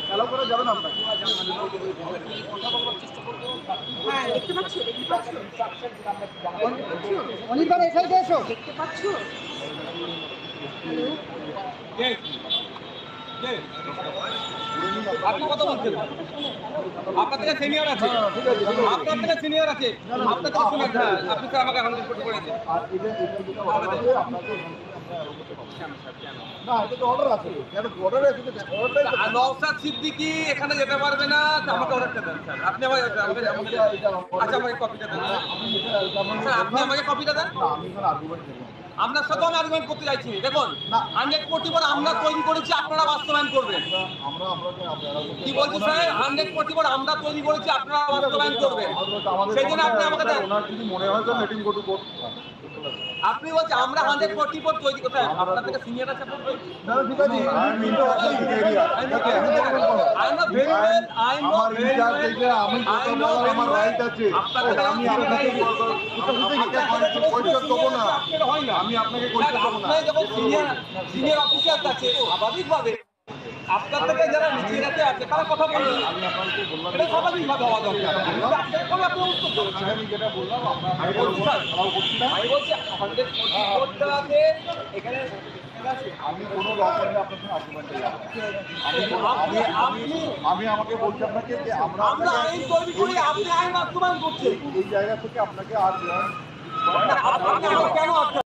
খেলা করে যাবেন আপনার। হ্যাঁ, দেখতে পাচ্ছ? অনির্বাণ এই সাইডে এসো। দেখতে পাচ্ছ? আপনি কথা বলছেন? আপনার থেকে সিনিয়র আছে, আপনার থেকে সিনিয়র আছে, আপনার থেকে সিনিয়র। আপনি তো আমাকে এখন রিপোর্ট করে দিন। না, এটা তো অর্ডার আছে। কেন অর্ডার আছে? অর্ডারটাই নওশাদ সিদ্দিকী এখানে যেতে পারবে না, আমাকে অর্ডারটা দেন স্যার। আপনি আচ্ছা আমাকে কপিটা দেন স্যার, আপনি আমাকে কপিটা দেন। আমি এখন আর্গুমেন্ট করব। আপনার সাথে আমি আর্গুমেন্ট করতে চাইছি। দেখুন 100% আমরা তৈরি করেছি, আপনারা বাস্তবায়ন করবেন। আমরা কি বলছি স্যার? 100% আমরা তৈরি করেছি, আপনারা বাস্তবায়ন করবেন। সেই জন্য আপনি আমাকে দেন। ওনার যদি মনে হয় তো লেটিং গো টু কোর্ট। আপনি বলছেন আমরা 100% তৈরি করতে, আপনার থেকে সিনিয়র আছে। না ঠিক আছে, আমি interested area. I know very well. I know আমার very ইনচার্জ well. থেকে আমি কথা I know বলার very আমার well. রাইট আছে। আমি আপনাকে কোয়েশ্চেন দেবো না। আমি আপনাকে কোয়েশ্চেন দেবো না। আপনি যখন সিনিয়র অফিসার আছে, স্বাভাবিকভাবে আপনার থেকে যারা নিচে আছে তারা কথা বলবে। আমি আপনাকে বললাম এটা স্বাভাবিকভাবে হওয়া দরকার। আপনি উত্তর দেবেন। আমি যেটা বললাম আপনার আমি বলছি স্যার, আমি বলছি 100% করতে হবে এখানে। আমি কোনো রকমের আপনার সঙ্গে আর্গুমেন্টে যাব না। আমি আমাকে বলছি আপনাকে যে আমরা আইন তৈরি করি, আপনি আইন বাস্তবায়ন করছেন। এই জায়গা থেকে আপনাকে আর আপনি কেন